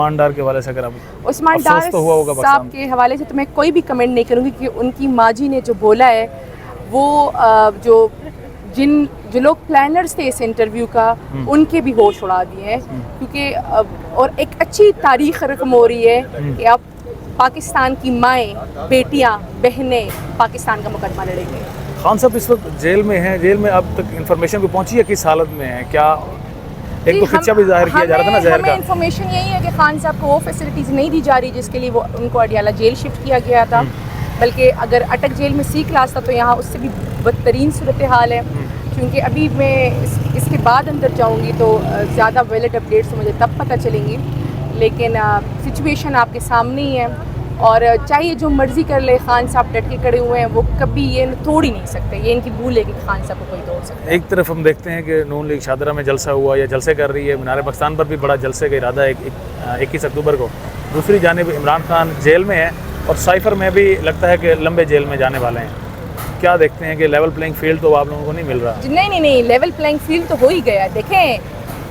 عثمان ڈار کے حوالے سے اگر آپ عثمان ڈار صاحب کے حوالے سے تو میں کوئی بھی کمنٹ نہیں کروں گی کہ ان کی ماں جی نے جو بولا ہے وہ جو لوگ پلانرز تھے اس انٹرویو کا ان کے بھی ہوش اڑا دیے ہیں، کیونکہ اور ایک اچھی تاریخ رقم ہو رہی ہے کہ اب پاکستان کی مائیں، بیٹیاں، بہنیں پاکستان کا مقدمہ لڑیں گے۔ خان صاحب اس وقت جیل میں ہیں، جیل میں اب تک انفارمیشن کو پہنچی ہے کس حالت میں ہیں؟ کیا ایک تو خدشہ بھی ظاہر کیا جا رہا تھا نا زہر کا؟ ہمیں انفارمیشن یہی ہے کہ خان صاحب کو وہ فیسلٹیز نہیں دی جا رہی جس کے لیے وہ ان کو اڈیالہ جیل شفٹ کیا گیا تھا، بلکہ اگر اٹک جیل میں سی کلاس تھا تو یہاں اس سے بھی بدترین صورتحال ہے، کیونکہ ابھی میں اس کے بعد اندر جاؤں گی تو زیادہ ویلڈ اپڈیٹس مجھے تب پتہ چلیں گی، لیکن سچویشن آپ کے سامنے ہی ہے، اور چاہیے جو مرضی کر لے، خان صاحب ڈٹ کے کھڑے ہوئے ہیں، وہ کبھی یہ توڑ ہی نہیں سکتے، یہ ان کی بھول ہے کہ خان صاحب کو کوئی توڑ سکتا ہے۔ ایک طرف ہم دیکھتے ہیں کہ نون لیگ شاہدرہ میں جلسہ ہوا یا جلسے کر رہی ہے، مینار پاکستان پر بھی بڑا جلسے کا ارادہ ہے 21 اکتوبر کو، دوسری جانب عمران خان جیل میں ہے اور سائفر میں بھی لگتا ہے کہ لمبے جیل میں جانے والے ہیں۔ کیا دیکھتے ہیں کہ لیول پلینگ فیلڈ تو آپ لوگوں کو نہیں مل رہا؟ نہیں، لیول پلینگ فیلڈ تو ہو ہی گیا ہے۔ دیکھیں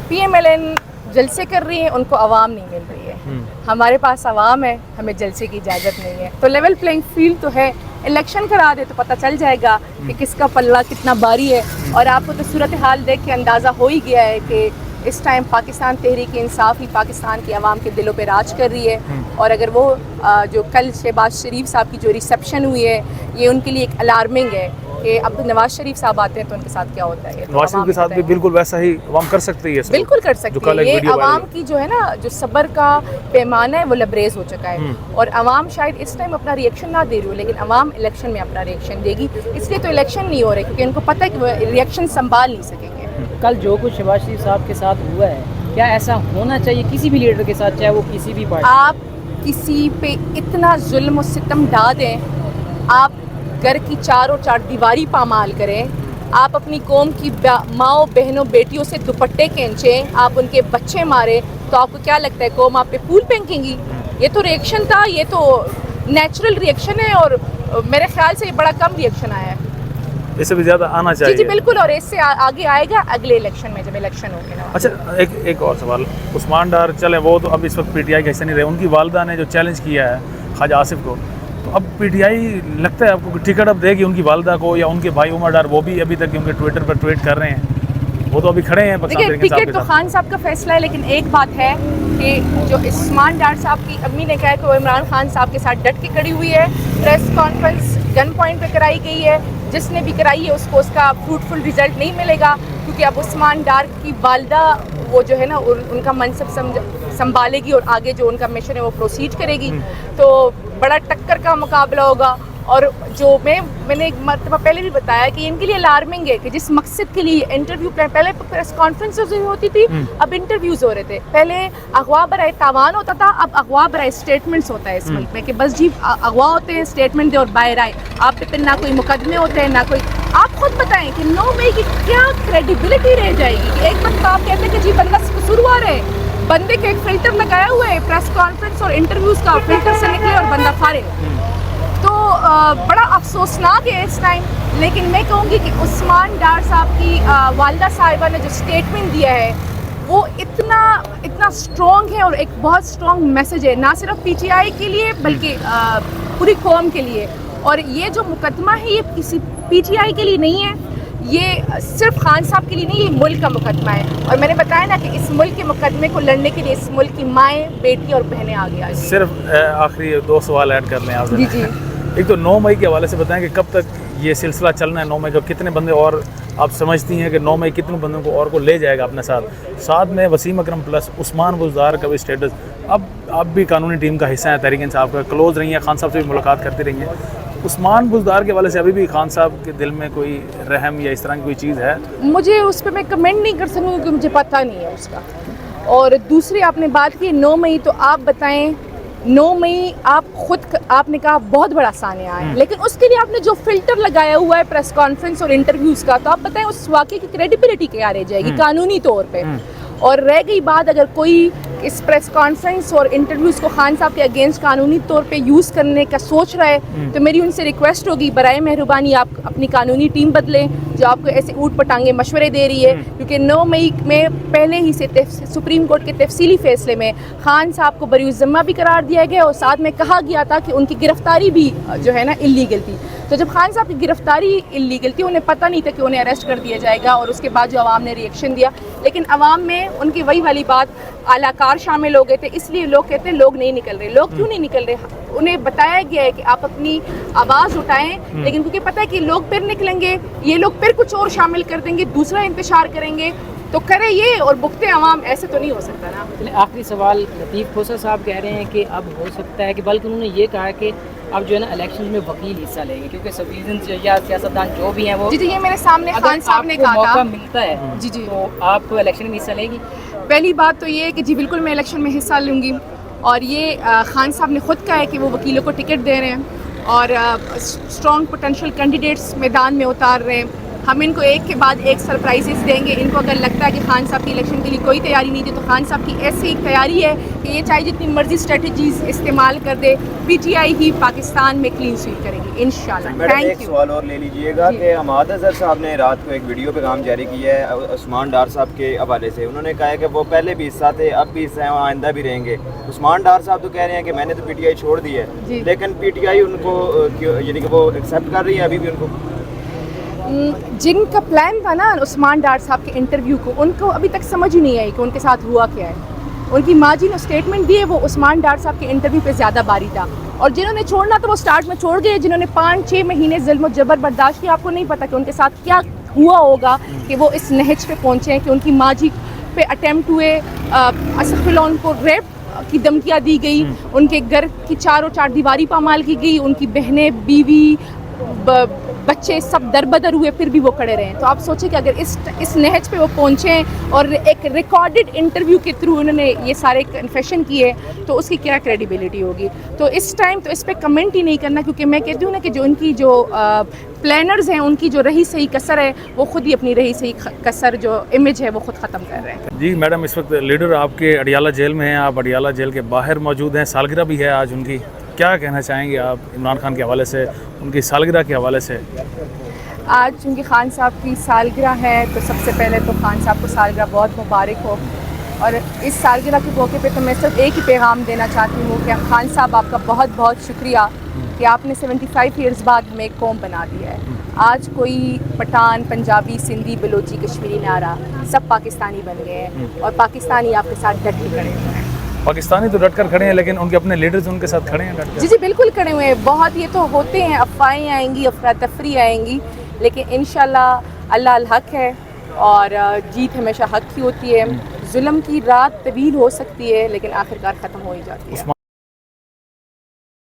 پی ایم ایل این جلسے کر رہی ہیں، ان کو عوام نہیں مل رہی ہے، ہمارے پاس عوام ہے، ہمیں جلسے کی اجازت نہیں ہے، تو لیول پلینگ فیلڈ تو ہے، الیکشن کرا دے تو پتہ چل جائے گا کہ کس کا پلہ کتنا باری ہے، اور آپ کو تو صورتحال دیکھ کے اندازہ ہو ہی گیا ہے کہ اس ٹائم پاکستان تحریک انصاف ہی پاکستان کی عوام کے دلوں پہ راج کر رہی ہے، اور اگر وہ جو کل شہباز شریف صاحب کی جو ریسیپشن ہوئی ہے یہ ان کے لیے ایک الارمنگ ہے کہ اب نواز شریف صاحب آتے ہیں تو ان کے ساتھ کیا ہوتا ہے۔ نواز شریف کے ساتھ بھی بالکل ویسا ہی عوام کر سکتی ہے، بالکل کر سکتی ہے، یہ عوام کی جو ہے نا جو صبر کا پیمانہ ہے وہ لبریز ہو چکا ہے، اور عوام شاید اس ٹائم اپنا ریئیکشن نہ دے رہی ہو، لیکن عوام الیکشن میں اپنا ریئیکشن دے گی، اس لیے تو الیکشن نہیں ہو رہے کیونکہ ان کو پتہ ہے کہ وہ ریئیکشن سنبھال نہیں سکیں گے۔ کل جو کچھ شہباز شریف صاحب کے ساتھ ہوا ہے، کیا ایسا ہونا چاہیے کسی بھی لیڈر کے ساتھ، چاہے وہ کسی بھی پارٹی؟ آپ کسی پہ اتنا ظلم و ستم ڈھا دیں، آپ گھر کی چاروں چار دیواری پامال کریں، آپ اپنی قوم کی ماؤں بہنوں بیٹیوں سے دوپٹے کھینچیں، آپ ان کے بچے ماریں، تو آپ کو کیا لگتا ہے قوم آپ پہ پھول پھینکیں گی؟ یہ تو ریئیکشن تھا، یہ تو نیچرل ریئیکشن ہے، اور میرے خیال سے یہ بڑا کم ریئیکشن آیا ہے، اس سے بھی زیادہ آنا چاہیے۔ جی بالکل، اور اس سے آگے آئے گا اگلے الیکشن میں جب الیکشن ہوگی نا۔ اچھا ایک اور سوال، عثمان ڈار چلیں وہ تو اب اس وقت پی ٹی آئی کا حصہ نہیں رہے، ان کی والدہ نے جو چیلنج کیا ہے خواجہ آصف کو، تو اب پی ٹی آئی لگتا ہے آپ کو ٹکٹ اب دے گی ان کی والدہ کو، یا ان کے بھائی عمر ڈار وہ بھی ابھی تک کیونکہ ٹویٹر پر ٹویٹ کر رہے ہیں، وہ تو ابھی کھڑے ہیں پاکستان دیکھیں ٹکٹ تو خان صاحب کا فیصلہ ہے، لیکن ایک بات ہے کہ جو عثمان ڈار صاحب کی امی نے کہا کہ وہ عمران خان صاحب کے ساتھ ڈٹ کے کھڑی ہوئی ہے، پریس کانفرنس گن پوائنٹ پہ کرائی گئی ہے، جس نے بھی کرائی ہے اس کو اس کا فروٹفل رزلٹ نہیں ملے گا، کیونکہ اب عثمان ڈار کی والدہ وہ جو ہے نا ان کا منصب سنبھالے گی اور آگے جو ان کا مشن ہے وہ پروسیڈ کرے گی، تو بڑا ٹکر کا مقابلہ ہوگا، اور جو میں نے ایک مرتبہ پہلے بھی بتایا کہ ان کے لیے الارمنگ ہے کہ جس مقصد کے لیے انٹرویو پہلے پریس کانفرنسز ہوتی تھی، اب انٹرویوز ہو رہے تھے، پہلے اغوا برائے تاوان ہوتا تھا، اب اغوا برائے اسٹیٹمنٹس ہوتا ہے اس ملک میں کہ بس جی اغوا ہوتے ہیں، اسٹیٹمنٹ دے اور باہر آئے، آپ پہ پھر نہ کوئی مقدمے ہوتے ہیں نہ کوئی، آپ خود بتائیں کہ 9 مئی کی کیا کریڈیبلٹی رہ جائے گی کہ ایک بندہ آپ کہتے ہیں کہ جی بندہ قصوروار ہے، بندے کے ایک فلٹر لگایا ہوا ہے، پریس کانفرنس اور انٹرویوز کا فلٹر سے نکلے اور بندہ فارغ، تو بڑا افسوسناک ہے اس ٹائم، لیکن میں کہوں گی کہ عثمان ڈار صاحب کی والدہ صاحبہ نے جو اسٹیٹمنٹ دیا ہے وہ اتنا اسٹرانگ ہے، اور ایک بہت اسٹرانگ میسج ہے نہ صرف پی ٹی آئی کے لیے بلکہ پوری قوم کے لیے، اور یہ جو مقدمہ ہے یہ کسی پی ٹی آئی کے لیے نہیں ہے، یہ صرف خان صاحب کے لیے نہیں، یہ ملک کا مقدمہ ہے، اور میں نے بتایا نا کہ اس ملک کے مقدمے کو لڑنے کے لیے اس ملک کی مائیں، بیٹی اور بہنیں آگے آ گئی۔ صرف آخری 2 سوال ایڈ کر لیں آپ۔ جی ایک تو 9 مئی کے حوالے سے بتائیں کہ کب تک یہ سلسلہ چلنا ہے، 9 مئی کا کتنے بندے اور آپ سمجھتی ہیں کہ 9 مئی کتنے بندوں کو اور کو لے جائے گا اپنے ساتھ میں وسیم اکرم پلس عثمان بزدار کا بھی اسٹیٹس، اب آپ بھی قانونی ٹیم کا حصہ ہیں تحریک انصاف کا، کلوز رہی ہیں، خان صاحب سے بھی ملاقات کرتی رہی ہیں، عثمان بزدار کے حوالے سے ابھی بھی خان صاحب کے دل میں کوئی رحم یا اس طرح کی کوئی چیز ہے؟ مجھے اس پہ میں کمنٹ نہیں کر سکوں کیونکہ مجھے پتہ نہیں ہے اس کا، اور دوسری آپ نے بات کی 9 مئی، تو آپ بتائیں 9 مئی آپ نے کہا بہت بڑا سانحہ ہے، لیکن اس کے لیے آپ نے جو فلٹر لگایا ہوا ہے پریس کانفرنس اور انٹرویوز کا، تو آپ بتائیں اس واقعے کی کریڈیبلٹی کیا رہ جائے گی قانونی طور پہ، اور رہ گئی بات اگر کوئی اس پریس کانفرنس اور انٹرویوز کو خان صاحب کے اگینسٹ قانونی طور پہ یوز کرنے کا سوچ رہا ہے تو میری ان سے ریکویسٹ ہوگی برائے مہربانی آپ اپنی قانونی ٹیم بدلیں جو آپ کو ایسے اوٹ پٹانگے مشورے دے رہی ہے، کیونکہ 9 مئی میں پہلے ہی سے سپریم کورٹ کے تفصیلی فیصلے میں خان صاحب کو بری الذمہ بھی قرار دیا گیا اور ساتھ میں کہا گیا تھا کہ ان کی گرفتاری بھی جو ہے نا اللیگل تھی. تو جب خان صاحب کی گرفتاری اللیگل تھی انہیں پتہ نہیں تھا کہ انہیں اریسٹ کر دیا جائے گا، اور اس کے بعد جو عوام نے ریئیکشن دیا، لیکن عوام میں ان کی وہی والی بات اعلیٰ کار شامل ہو گئے تھے، اس لیے لوگ کہتے ہیں لوگ نہیں نکل رہے. لوگ کیوں نہیں نکل رہے؟ انہیں بتایا گیا ہے کہ آپ اپنی آواز اٹھائیں، لیکن کیونکہ پتہ ہے کہ لوگ پھر نکلیں گے، یہ لوگ پھر کچھ اور شامل کر دیں گے، دوسرا انتشار کریں گے، تو کرے یہ اور بکتے عوام، ایسے تو نہیں ہو سکتا نا. آخری سوال، لطیف کھوسہ صاحب کہہ رہے ہیں کہ اب ہو سکتا ہے کہ بلکہ انہوں نے یہ کہا کہ اب جو ہے نا الیکشن میں وکیل حصہ لیں گے، کیونکہ سویزنز یا سیاستدان جو بھی ہیں وہ جی یہ میرے سامنے خان صاحب نے کہا موقع تھا. ملتا ہے جی تو آپ الیکشن میں حصہ لیں گی؟ پہلی بات تو یہ ہے کہ جی بالکل میں الیکشن میں حصہ لوں گی، اور یہ خان صاحب نے خود کہا ہے کہ وہ وکیلوں کو ٹکٹ دے رہے ہیں اور اسٹرانگ پوٹینشیل کینڈیڈیٹس میدان میں اتار رہے ہیں. ہم ان کو ایک کے بعد ایک سرپرائزز دیں گے. ان کو اگر لگتا ہے کہ خان صاحب کی الیکشن کے لیے کوئی تیاری نہیں تھی تو خان صاحب کی ایسی ایک تیاری ہے کہ یہ چاہے جتنی مرضی اسٹریٹجیز استعمال کر دے، پی ٹی آئی ہی پاکستان میں کلین سویپ کرے گی انشاءاللہ. میڈم ایک تھینک یو. سوال اور لے لیجئے گا کہ حماد اظہر صاحب نے رات کو ایک ویڈیو پیغام جاری کیا ہے عثمان ڈار صاحب کے حوالے سے. انہوں نے کہا ہے کہ وہ پہلے بھی حصہ تھے، اب بھی حصہ ہیں، آئندہ بھی رہیں گے. عثمان ڈار صاحب تو کہہ رہے ہیں کہ میں نے تو پی ٹی آئی چھوڑ دی ہے، لیکن پی ٹی آئی ان کو یعنی کہ وہ ایکسیپٹ کر رہی ہے ابھی بھی ان کو. جن کا پلان تھا نا عثمان ڈار صاحب کے انٹرویو کو، ان کو ابھی تک سمجھ ہی نہیں آئی کہ ان کے ساتھ ہوا کیا ہے. ان کی ماں جی نے اسٹیٹمنٹ دی ہے وہ عثمان ڈار صاحب کے انٹرویو پہ زیادہ باری تھا، اور جنہوں نے چھوڑنا تو وہ سٹارٹ میں چھوڑ گئے. جنہوں نے 5-6 مہینے ظلم و جبر برداشت کیا، آپ کو نہیں پتہ کہ ان کے ساتھ کیا ہوا ہوگا کہ وہ اس نہج پہ پہنچے ہیں کہ ان کی ماں جی پہ اٹیمپٹ ہوئے، استغفراللہ ان کو ریپ کی دھمکیاں دی گئی، ان کے گھر کی چار دیواری پامال کی گئی، ان کی بہنیں، بیوی، بچے سب دربدر ہوئے، پھر بھی وہ کھڑے رہے. تو آپ سوچیں کہ اگر اس نہج پہ وہ پہنچیں اور ایک ریکارڈڈ انٹرویو کے تھرو انہوں نے یہ سارے کنفیشن کیے تو اس کی کیا کریڈیبلٹی ہوگی. تو اس ٹائم تو اس پہ کمنٹ ہی نہیں کرنا، کیونکہ میں کہتی ہوں نا کہ جو ان کی جو پلانرز ہیں ان کی جو رہی صحیح کسر ہے وہ خود ہی اپنی رہی صحیح کسر جو امیج ہے وہ خود ختم کر رہے ہیں. جی میڈم، اس وقت لیڈر آپ کے اڈیالہ جیل میں ہیں، آپ اڈیالہ جیل کے باہر موجود ہیں، سالگرہ بھی ہے آج ان کی. کیا کہنا چاہیں گے آپ عمران خان کے حوالے سے، ان کی سالگرہ کے حوالے سے؟ آج چونکہ خان صاحب کی سالگرہ ہے تو سب سے پہلے تو خان صاحب کو سالگرہ بہت مبارک ہو، اور اس سالگرہ کے موقع پہ تو میں صرف ایک ہی پیغام دینا چاہتی ہوں کہ خان صاحب آپ کا بہت بہت شکریہ کہ آپ نے 75 ایئرز بعد ہمیں ایک قوم بنا دیا ہے. آج کوئی پٹھان، پنجابی، سندھی، بلوچی، کشمیری نہ رہا، سب پاکستانی بن گئے ہیں، اور پاکستانی آپ کے ساتھ ڈٹ کے کھڑے ہوئے ہیں. پاکستانی تو ڈٹ کر کھڑے ہیں، لیکن ان کے اپنے لیڈرز ان کے ساتھ کھڑے ہیں ڈٹ کر. جی بالکل کھڑے ہوئے ہیں. بہت یہ تو ہوتے ہیں، افواہیں آئیں گی، افراتفری آئیں گی، لیکن انشاءاللہ اللہ الحق ہے اور جیت ہمیشہ حق کی ہوتی ہے. ظلم کی رات طویل ہو سکتی ہے لیکن آخرکار ختم ہو ہی جاتی ہے.